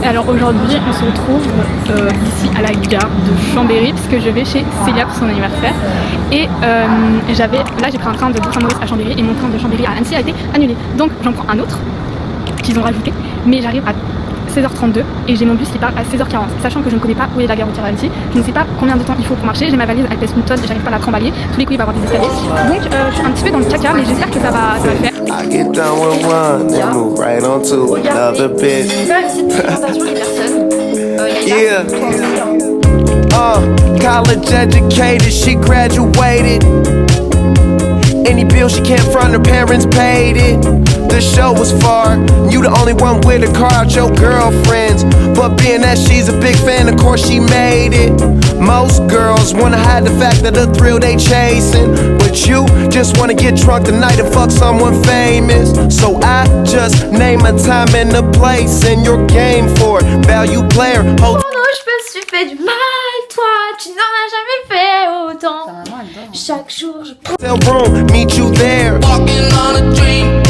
Alors aujourd'hui on se retrouve ici à la gare de Chambéry parce que je vais chez Célia pour son anniversaire et j'ai pris un train de Bourg-Saint-Maurice à Chambéry et mon train de Chambéry à Annecy a été annulé, donc j'en prends un autre qu'ils ont rajouté, mais j'arrive à 16h32 et j'ai mon bus qui part à 16h40, sachant que je ne connais pas où est la gare routière à Annecy, je ne sais pas combien de temps il faut pour marcher, j'ai ma valise, elle pèse une tonne et j'arrive pas à la trembalier, tous les coups il va y avoir des escaliers, donc je suis un petit peu dans le caca mais j'espère que ça va le faire. I get done with one and move right on to another bit. Yeah. College educated, she graduated. Any bill she can't front, her parents paid it. The show was far, you the only one with a car out your girlfriends. But being that she's a big fan, of course she made it. Most girls wanna hide the fact that the thrill they chasing, but you just wanna get drunk tonight and fuck someone famous. So I just name a time and a place, and you're game for it. Value player, hold. Oh non, je me suis fait du mal, toi, tu n'en as jamais fait autant. Chaque jour je prends. Tell room, meet you there. Walking on a dream.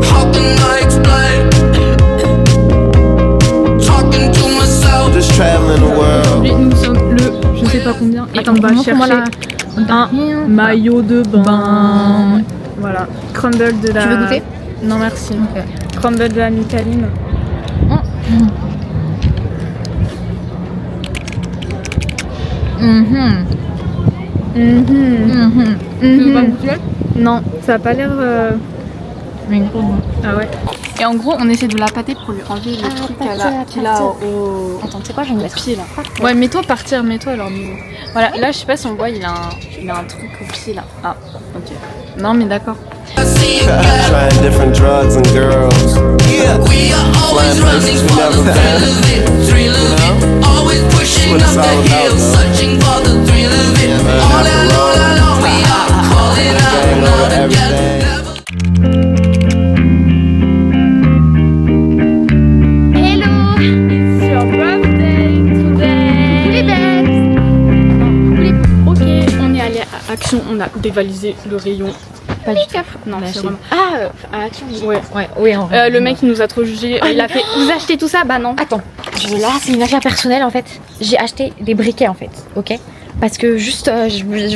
How can I explain? Talking to myself. Just traveling the world. Aujourd'hui nous sommes le je sais pas combien et on va chercher un maillot de bain. Voilà, crumble de la... Tu veux goûter? Non merci. Okay. Crumble de la Micaline. Tu veux pas goûter? Non, ça a pas l'air... Ah ouais. Et en gros, on essaie de la pâter pour lui enlever le truc qu'il a au... Attends, tu sais quoi, je vais me mettre pied là. Ouais, mets-toi partir, mets-toi à leur niveau. Voilà, là je sais pas si on voit, il a un truc au pied là. Ah, ok. Non mais d'accord. Trying different drugs and girls. Yeah, We are always running for the thrill of it, thrill of it. Always pushing up the hill, searching for the thrill of it. All alone, we are calling out, not again. Hello, It's your birthday today. les bêtes. Ok, on est allé à Action, on a dévalisé le rayon. Pas du tout. Non, c'est vraiment... À Action. Ouais. Ouais, en vrai. Le mec il nous a trop jugé, il a fait vous achetez tout ça? Bah non. Attends, là c'est une affaire personnelle en fait. J'ai acheté des briquets en fait, ok? Parce que juste,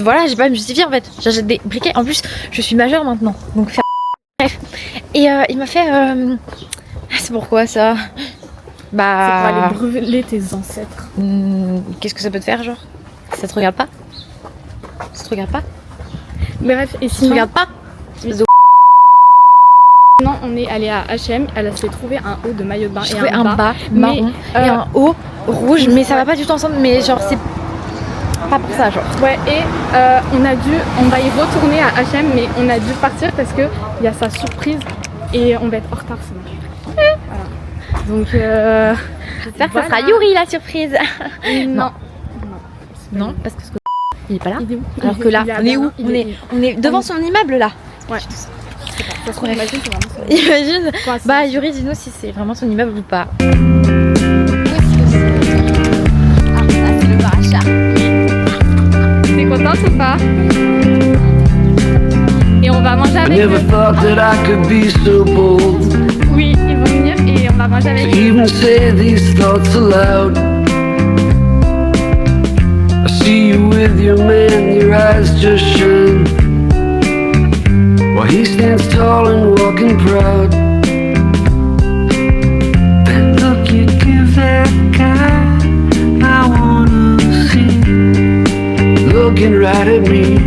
voilà, j'ai pas à me justifier en fait. J'achète des briquets. En plus, je suis majeure maintenant, donc faire. Bref. Et il m'a fait. C'est pourquoi ça? Bah. C'est pour aller brûler tes ancêtres. Qu'est-ce que ça peut te faire, genre? Ça te regarde pas? Ça te regarde pas? Bref, et Ça te sinon, regarde pas? on est allé à H&M, elle s'est trouvé un haut de maillot de bain J'ai et trouvé un bas mais, marron et un haut rouge, mais ça va pas du tout ensemble, mais genre c'est pas pour ça, genre. Ouais, et on va y retourner à H&M, mais on a dû partir parce que il y a sa surprise et on va être en retard sinon. Voilà. Donc J'espère que voilà. ça sera Yuri la surprise. Non. Non, parce que il est pas là. Il est où? Alors que là, Il est à on est où? Berlin, On est devant son immeuble là. Ouais. Ça se trouve, imagine, c'est vraiment ça. Imagine. Quoi, c'est- Bah Yuri, dis-nous si c'est vraiment son immeuble ou pas. C'est le bar à chat. T'es contente ou pas? Et on va manger I avec never eux. thought that I could be so bold Oui, ils vont venir et on va manger to avec eux. even say these thoughts aloud. I see you with your man, your eyes just shine, while he stands tall and walking proud. That look you give that guy, I wanna see, looking right at me.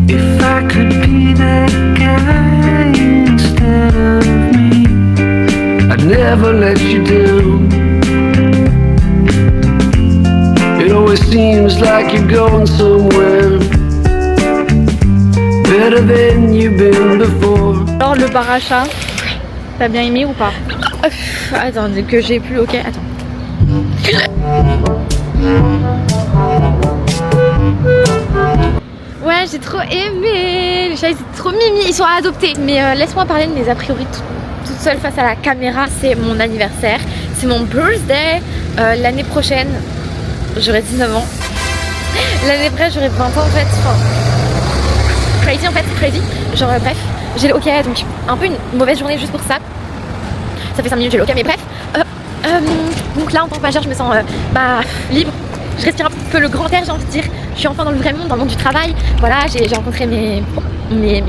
If I could be that guy instead of me, I'd never let you down. It always seems like you're going somewhere better than you've been before. Alors le bar à chat, t'as bien aimé ou pas? Attends, que j'ai plus. Ok, attends. Ouais, j'ai trop aimé. Les chats, ils sont trop mimi. Ils sont adoptés. Mais laisse-moi parler de mes a priori toute seule face à la caméra. C'est mon anniversaire. C'est mon birthday. L'année prochaine, j'aurai 19 ans. L'année d'après, j'aurai 20 ans en fait. Enfin, crazy en fait, crazy. Genre bref. j'ai le hockey, donc un peu une mauvaise journée juste pour ça. Ça fait 5 minutes j'ai le hockey, mais bref. Donc là en tant que majeure je me sens libre. Je respire un peu le grand air, j'ai envie de dire. Je suis enfin dans le vrai monde, dans le monde du travail. Voilà, j'ai rencontré mes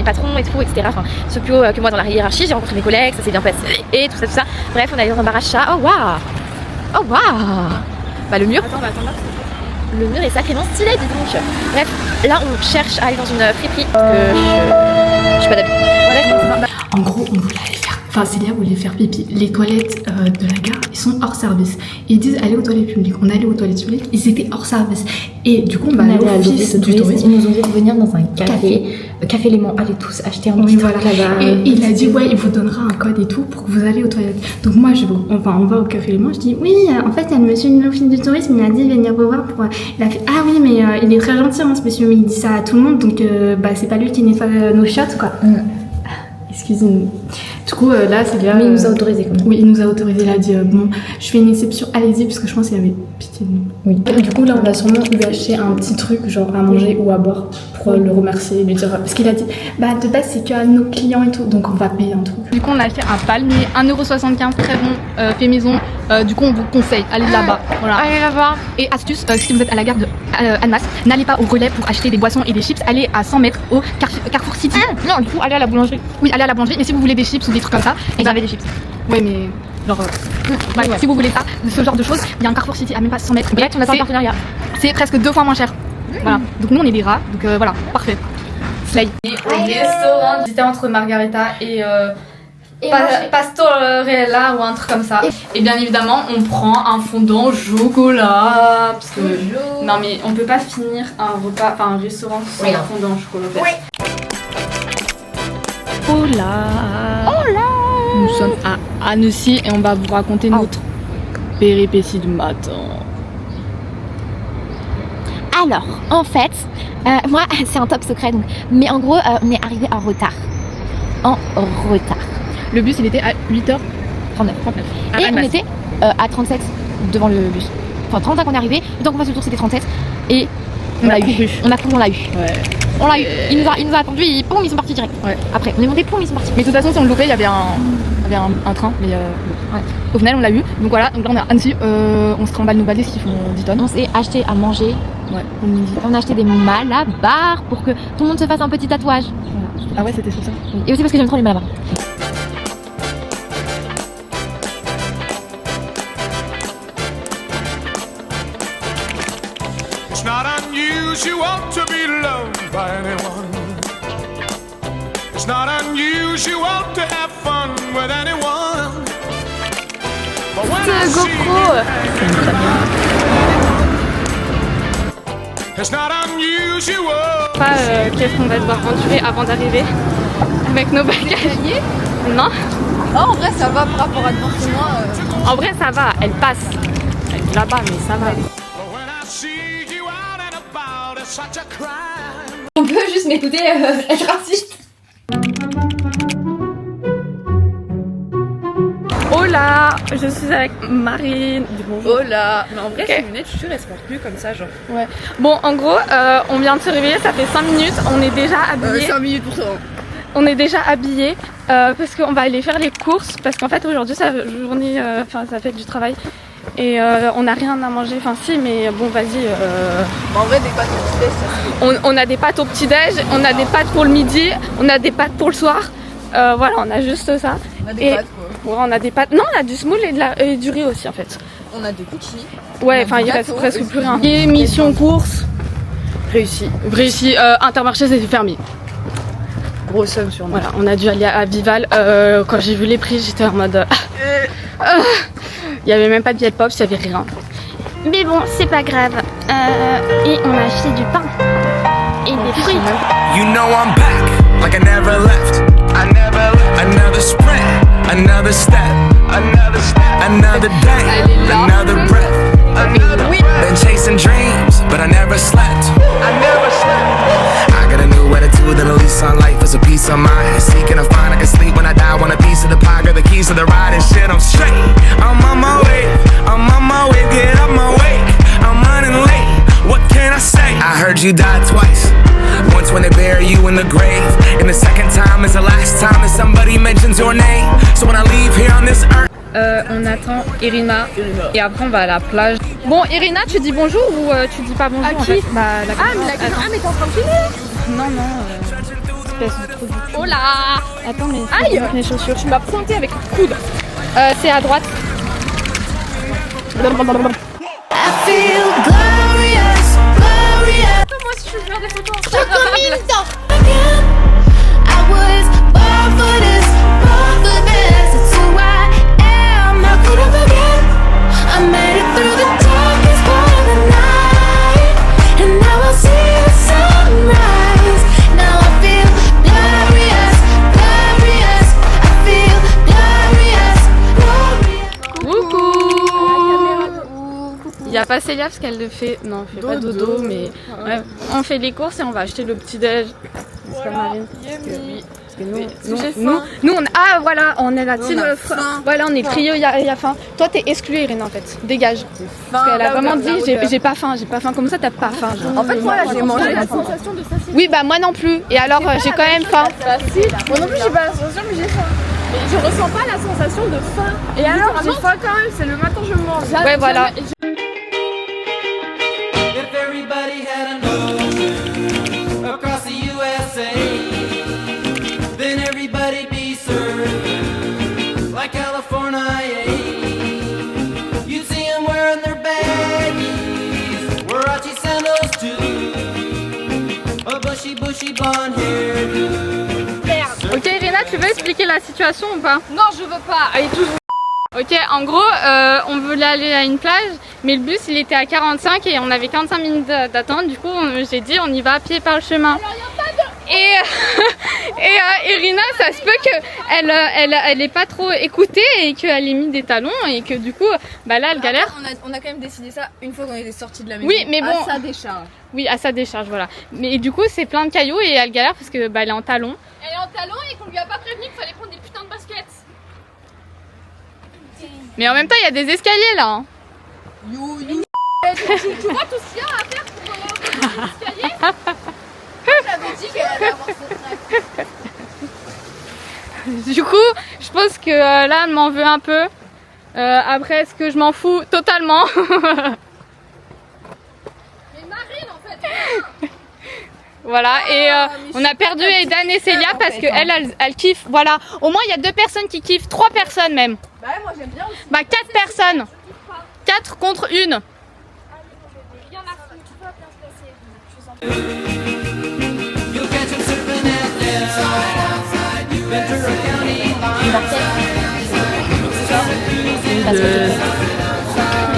patrons et tout, etc. Enfin, ceux plus haut que moi dans la hiérarchie. J'ai rencontré mes collègues, ça s'est bien passé et tout ça. Bref, on est allé dans un bar à chat. Oh waouh. Bah le mur. Attends. Le mur est sacrément stylé, dis donc. Bref, là on cherche à aller dans une friperie parce que je suis pas d'habitude. En gros, on voulait aller faire. Enfin, Célia voulait faire pipi. Les toilettes de la gare, ils sont hors service. Ils disent aller aux toilettes publiques. On allait aux toilettes publiques, ils étaient hors service. Et du coup, on allait à l'office du tourisme. Ils nous ont dit de venir dans un Café Léman. Allez tous acheter un petit truc là-bas. Et il a dit, ouais, il vous donnera un code et tout pour que vous allez aux toilettes. Donc moi, on va au Café Léman. Je dis, oui, en fait, il y a le monsieur de l'office du tourisme, il m'a dit de venir vous voir pour. Il a fait, ah oui, mais il est très gentil, hein, ce monsieur, mais il dit ça à tout le monde, donc c'est pas lui qui nettoie nos chiottes, quoi. Excusez-nous. Du coup, là, c'est bien. Mais il nous a autorisé quand même. Oui, il nous a autorisé. Il a dit bon, je fais une exception, allez-y, parce que je pense qu'il avait pitié de nous. Oui. Du coup, là, on va sûrement lui acheter un petit truc, genre à manger ou à boire, pour le remercier, lui dire. Parce qu'il a dit, de base, c'est que à nos clients et tout, donc on va payer un truc. Du coup, on a fait un palmier, 1,75€, très bon, fait maison. Du coup, on vous conseille, allez là-bas. Voilà. Allez là-bas. Et astuce, si vous êtes à la gare de Annemasse, n'allez pas au relais pour acheter des boissons et des chips, allez à 100 mètres au Carrefour City. Non, du coup, allez à la boulangerie. Oui, allez à la boulangerie, mais si vous voulez des chips ou des trucs comme ça, Vous avez des chips. ouais, mais genre. Si vous voulez ça, ce genre de choses, il y a un Carrefour City à même pas 100 mètres. Direct, on a un partenariat. C'est presque 2 fois moins cher. Voilà. Donc nous, on est des rats, donc voilà, parfait. Slay. Et au restaurant, j'étais entre Margarita et Pastorella ou un truc comme ça. Et bien évidemment, on prend un fondant au chocolat. Parce que non, mais on peut pas finir un repas, enfin un restaurant sans un fondant au chocolat. Oh là. Nous sommes à Annecy et on va vous raconter notre péripétie du matin. Alors, en fait, moi, c'est un top secret, donc. Mais en gros, on est arrivé en retard. Le bus, il était à 8h39. Et on était à 37 devant le bus. Enfin, 35 on est arrivé, le temps qu'on fasse le tour, c'était 37. Et on l'a eu. On a cru, on l'a eu. Ouais. On l'a eu. Il nous a attendu et poum, ils sont partis direct. Ouais. Après, on est monté, poum, ils sont partis. Mais de toute façon, si on le loupait, il y avait un train. Mais au final, on l'a eu. Donc voilà, donc là, on est à Annecy. On se remballe nos valises qui font 10 tonnes. On s'est acheté à manger. Ouais, on a acheté des malabars pour que tout le monde se fasse un petit tatouage. Voilà. Ah ouais, c'était sur ça. Et aussi parce que j'aime trop les malabars. It's not unusual to be loved by anyone. It's not unusual to have fun with anyone. But when I see you, it's not unusual. Qu'est-ce qu'on va devoir endurer avant d'arriver avec nos bagages? Non. Oh, en vrai, ça va par rapport à devant chez moi. En vrai, ça va. Elle passe. Elle est là-bas, mais ça va. On peut juste m'écouter être raciste. Hola, je suis avec Marine. Hola. Mais en vrai, ces lunettes, je suis sûre, elles se portent mieux comme ça, genre. Ouais. Bon, en gros, on vient de se réveiller, ça fait 5 minutes, on est déjà habillés. 5 minutes pour toi. On est déjà habillés parce qu'on va aller faire les courses parce qu'en fait aujourd'hui c'est la journée, ça fait du travail et on n'a rien à manger. Enfin si, mais bon vas-y. En vrai, des pâtes au petit-déj, on a des pâtes au petit-déj, on a des pâtes pour le midi, on a des pâtes pour le soir. Voilà, on a juste ça. On a des pâtes quoi. Ouais, on a des pâtes. Non, on a du semoule et du riz aussi en fait. On a des cookies. Ouais, enfin il reste presque plus rien. Et mission course réussi. Intermarché c'est fermé. Gros somme sur moi. Voilà, on a dû aller à Vival. Quand j'ai vu les prix, j'étais en mode. Il n'y avait même pas de billet de pops, il n'y avait rien. Mais bon, c'est pas grave. Et on a acheté du pain et des fruits. You know I'm back, like I never left. Another sprint, another step, another day, another breath. Been chasing dreams, but I never slept. I got a new attitude and a lease on life is a piece of mind. Seeking to find I can sleep when I die. Want a piece of the pie, got the keys to the ride and shit. I'm straight. I'm on my way. Get up my way. I'm running late. What can I say? I heard you died twice. Once when they bury you in the grave, and the second time is the last somebody mentions your name. So when I leave here on this earth. On attend Irina et après on va à la plage. Bon, Irina, tu dis bonjour ou tu dis pas bonjour en fait? Bah, la mais t'es en train de filmer? Non, espèce de trou du cul. Oh là! Attends, mais Aïe! mes chaussures. Tu m'as pointé avec le coude. C'est à droite. I feel glorious, glorious. Moi aussi je veux faire des photos. I was born for this, born for this. It's who I am. How could I forget? I made it through the darkest part of the night, and now I see the sunrise. Now I feel glorious, glorious. I feel glorious, glorious. Coucou! Il n'y a pas Célia parce qu'elle le fait. Non, elle fait pas dodo, mais ouais, on fait les courses et on va acheter le petit-déj. N'est-ce pas, Marine? Parce que nous, on. Ah voilà, on est là. Voilà, on est trio, il y a faim. Toi, t'es exclue, Irina, en fait. Dégage. Parce qu'elle a vraiment dit j'ai pas faim, j'ai pas faim. Comme ça, t'as pas faim. Genre. En fait, moi là j'ai mangé la sensation de satiété. Oui, bah moi non plus. Et alors, j'ai quand même faim. Moi non plus j'ai pas la sensation, mais j'ai faim. Mais je ressens pas la sensation de faim. Et alors, j'ai faim quand même, c'est le matin je mange. Ouais, voilà. If everybody had an ocean across the USA, then everybody'd be served like California. You'd see them wearing their baggies, Warachi sandals too, a bushy, bushy blonde hairdo. Ok, Irina, tu veux expliquer la situation ou pas? Non, je veux pas. Allez, toujours. Ok, en gros, on voulait aller à une plage, mais le bus il était à 45 et on avait 45 minutes d'attente. Du coup, j'ai dit on y va à pied par le chemin. Et Irina, ça se peut qu'elle ait pas trop écouté et qu'elle ait mis des talons et que du coup, bah là, elle galère. On a quand même décidé ça une fois qu'on était sortis de la maison. Oui, mais bon. À sa décharge. Oui, à sa décharge, voilà. Mais du coup, c'est plein de cailloux et elle galère parce que bah, elle est en talons. Elle est en talons et qu'on lui a pas prévenu qu'il fallait prendre des putains de baskets. Mais en même temps, il y a des escaliers là. Hein. Tu vois tout ce qu'il y a à faire pour les escaliers? J'avais dit qu'elle allait avoir son track. Du coup, je pense que là, elle m'en veut un peu. Après, est-ce que je m'en fous totalement? Mais Marine, en fait. Voilà, et on a perdu Aidan et Célia parce que elle kiffe. Voilà, au moins il y a 2 personnes qui kiffent, 3 personnes même. Bah, moi j'aime bien aussi. Bah, 4 personnes. 4 contre 1. Rien à foutre, tu vas bien se passer. You'll catch them surfing at the Ventura County line.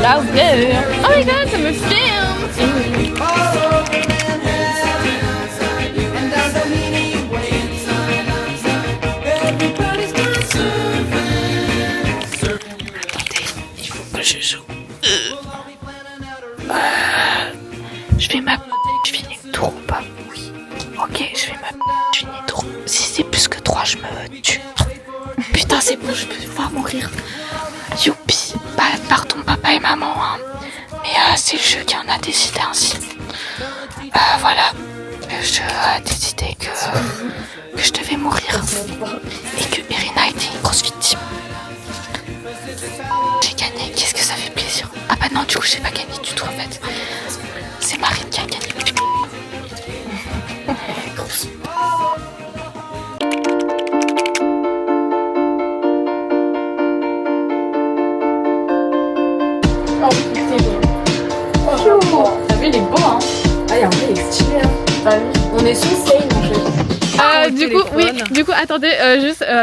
Louder. Oh my god, ça me filme. And down the Meany Way. Everybody's gone surfing. Il faut que je joue. Je fais ma je finis trop ou pas? Oui. Ok, je fais ma je finis trop. Si c'est plus que 3, je me tue. Putain, c'est bon, je peux pas mourir. Youpi. Bah, pardon papa et maman, hein. Mais c'est le jeu qui en a décidé ainsi. Voilà. Le jeu a décidé que je devais mourir. Et que Irina était une grosse victime. J'ai gagné, qu'est-ce que ça fait plaisir. Ah bah non, du coup j'ai pas gagné du tout en fait. C'est Marine qui a gagné. Grosse. T'as vu, il est beau, hein. Ah, en vrai, il est stylé, hein. On est sous Seine, en fait. Du coup, oui, du coup, attendez,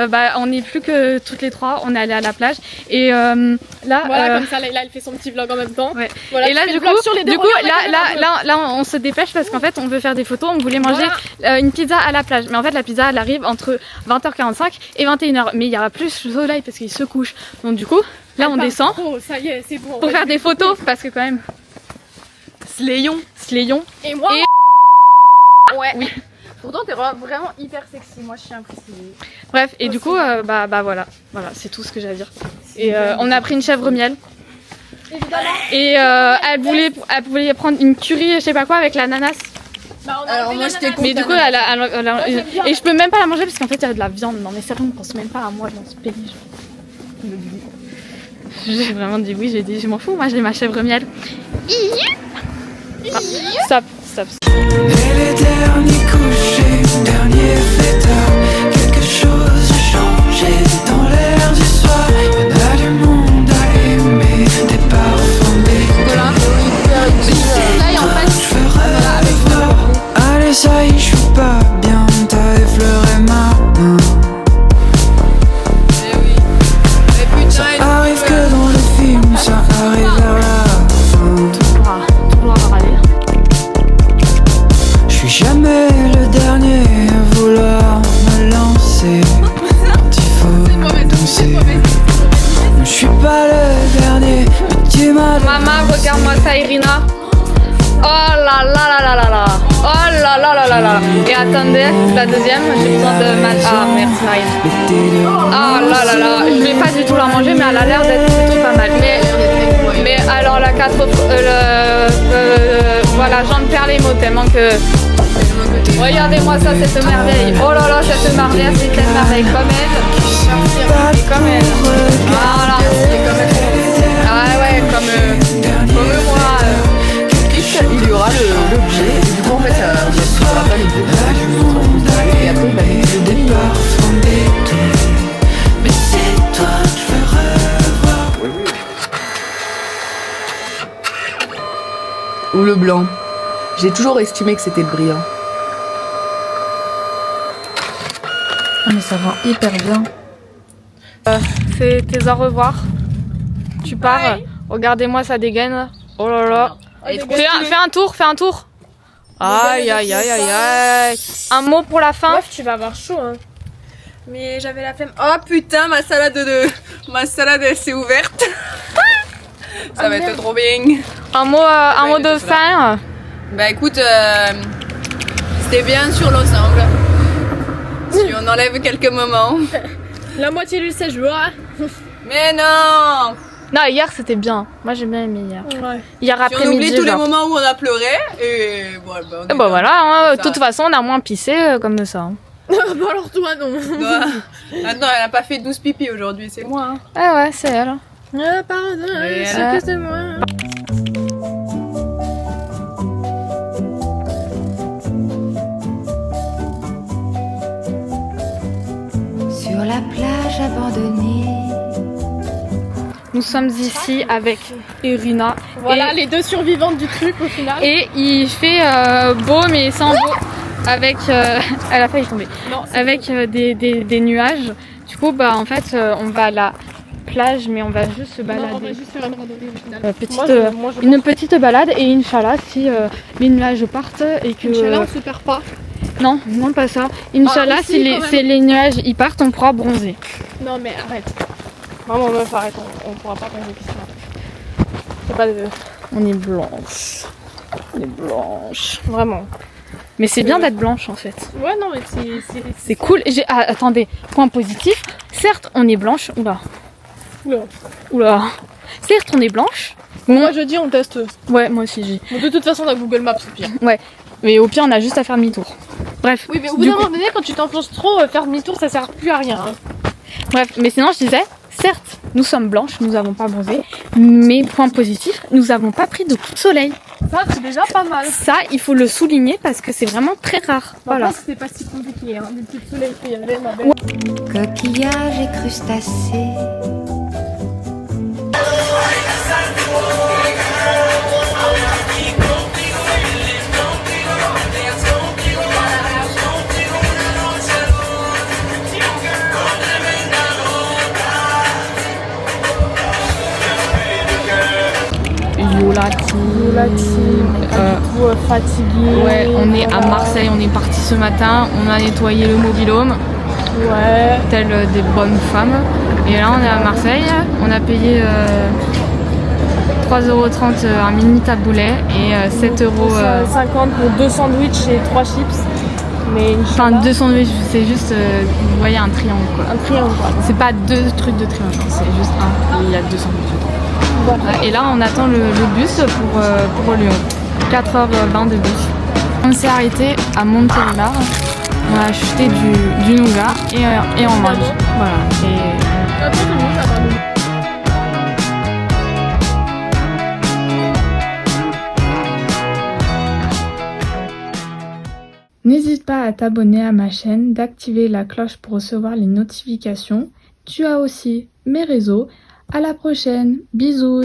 bah, on n'est plus que toutes les 3, on est allé à la plage et là, Voilà, comme ça, là, elle fait son petit vlog en même temps. Ouais. Voilà, et là, du coup, là, on se dépêche parce qu'en fait, on veut faire des photos, on voulait manger une pizza à la plage, mais en fait, la pizza, elle arrive entre 20h45 et 21h, mais il y aura plus le soleil parce qu'il se couche, donc du coup, là, on descend Ça y est, c'est bon. pour faire des photos parce que quand même, Sléon. Et moi, Ouais. Oui. Pourtant, t'es vraiment hyper sexy. Moi, je suis impressionnée. Bref, et du coup, bah voilà, c'est tout ce que j'ai à dire. Et on a pris une chèvre miel. Évidemment. Et elle voulait prendre une curry, je sais pas quoi, avec l'ananas. Alors moi j'étais contente. Mais du coup, et je peux même pas la manger parce qu'en fait, il y a de la viande. Non, mais sérieux, on pense même pas à moi dans ce pays. J'ai vraiment dit oui, j'ai dit je m'en fous, moi j'ai ma chèvre miel. Ah, stop. Et les derniers couchés, dernier fêtard, quelque chose a changé dans l'air du soir. Y'en a du monde à aimer, des parfums, des allez ça y est, je suis pas bien, t'as effleuré ma main. Ça arrive que dans les films, ça arrive vers la fin. Je suis jamais le dernier à vouloir me lancer quand il faut danser. Je suis pas le dernier, mais tu m'as donné. Maman, regarde-moi ça, Irina. Oh là là là là là là. Oh là là là là là. Et attendez, la deuxième, j'ai besoin de ma... Ah, merci Marie. Ah là là là. Je vais pas du tout la manger, mais elle a l'air d'être plutôt pas mal. Mais alors la 4... voilà, j'en perds les mots tellement que... Regardez-moi ça, cette merveille. Oh là là, cette merveille, c'est quelle merveille. Comme elle. Et comme elle. Voilà. Ah ouais, comme moi. Il y aura l'objet, et du coup en fait ça ne sera pas les deux. Et après il va mettre le demi. Mais c'est toi que je veux revoir. Ou le blanc. J'ai toujours estimé que c'était le brillant. Ah mais ça va hyper bien. C'est tes au revoir. Tu pars. Regardez-moi ça dégaine. Oh là là. Fais un tour. Aïe aïe aïe aïe aïe. Un mot pour la fin. Bref, tu vas avoir chaud hein. Mais j'avais la flemme. Oh putain, ma salade elle s'est ouverte. Ça va être trop bien. Un mot de fin. Bah écoute, c'était bien sur l'ensemble. Si on enlève quelques moments. La moitié du séjour. Mais non. Non, hier c'était bien. Moi j'ai bien aimé hier. Ouais. Hier Si après-midi. on oublie tous les genre. moments où on a pleuré et bon, Et bah voilà, hein, de toute façon on a moins pissé comme ça. Hein. Bah alors toi non. Attends, elle a pas fait 12 pipi aujourd'hui, c'est moi. Hein. Ah ouais, c'est elle. Pardon, c'est que c'est moi. Sur la plage abandonnée. Nous sommes ici avec Irina. Voilà et, les deux survivantes du truc au final. Et il fait beau mais sans beau. Avec. Elle a failli tomber. Non, avec des nuages. Du coup, bah en fait, on va à la plage mais on va juste se balader. Non, on va juste faire une randonnée au final. Une petite balade et Inch'Allah si les nuages partent et que. Inch'Allah, on se perd pas. Non, non pas ça. Inch'Allah ici, si quand même. les nuages ils partent, on pourra bronzer. Non mais arrête. Vraiment meuf, arrête, on pourra pas bronzer ici. C'est pas de... On est blanche. Vraiment. Mais c'est bien d'être blanche en fait. Ouais non mais C'est cool. Attendez, point positif. Certes, on est blanche. Oula. Certes, on est blanche. Moi je dis on teste. Ouais, moi aussi j'ai. Bon, de toute façon on a Google Maps au pire. Ouais. Mais au pire, on a juste à faire demi-tour. Bref. Oui mais au bout d'un moment donné quand tu t'enfonces trop, faire demi-tour ça sert plus à rien. Hein. Bref, mais sinon je disais, certes, nous sommes blanches, nous n'avons pas bronzé, mais point positif, nous n'avons pas pris de coup de soleil. Ça c'est déjà pas mal. Ça, il faut le souligner parce que c'est vraiment très rare. Voilà. C'était pas si compliqué, hein. Des petits soleils qu'il y avait, ma belle. Coquillages et crustacés. Fatigué. Ouais, on est à Marseille, on est parti ce matin, on a nettoyé le mobil-home. Ouais. Telles des bonnes femmes. Et là on est à Marseille, on a payé 3,30€ un mini taboulet et 7€. 50 pour 2 sandwichs et 3 chips. Mais enfin 2 sandwichs, c'est juste, vous voyez un triangle quoi. Un triangle quoi. C'est pas 2 trucs de triangle, c'est juste un, il y a 2 sandwichs. Voilà. Et là on attend le bus pour Lyon. 4h20 de bus. On s'est arrêté à Montélimar. On a acheté du nougat et on mange. Voilà. N'hésite pas à t'abonner à ma chaîne, d'activer la cloche pour recevoir les notifications. Tu as aussi mes réseaux. À la prochaine. Bisous.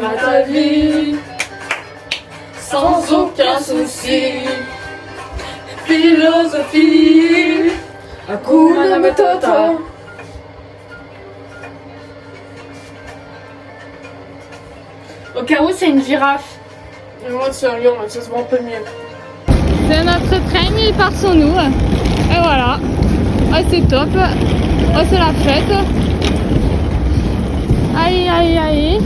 À ta vie, sans aucun souci. Philosophie, Hakuna Matata. Au cas où c'est une girafe. Et moi c'est un lion, ça se voit un peu mieux. C'est notre train, il part sur nous. Et voilà. Ah, c'est top. Oh, c'est la fête. Aïe, aïe, aïe.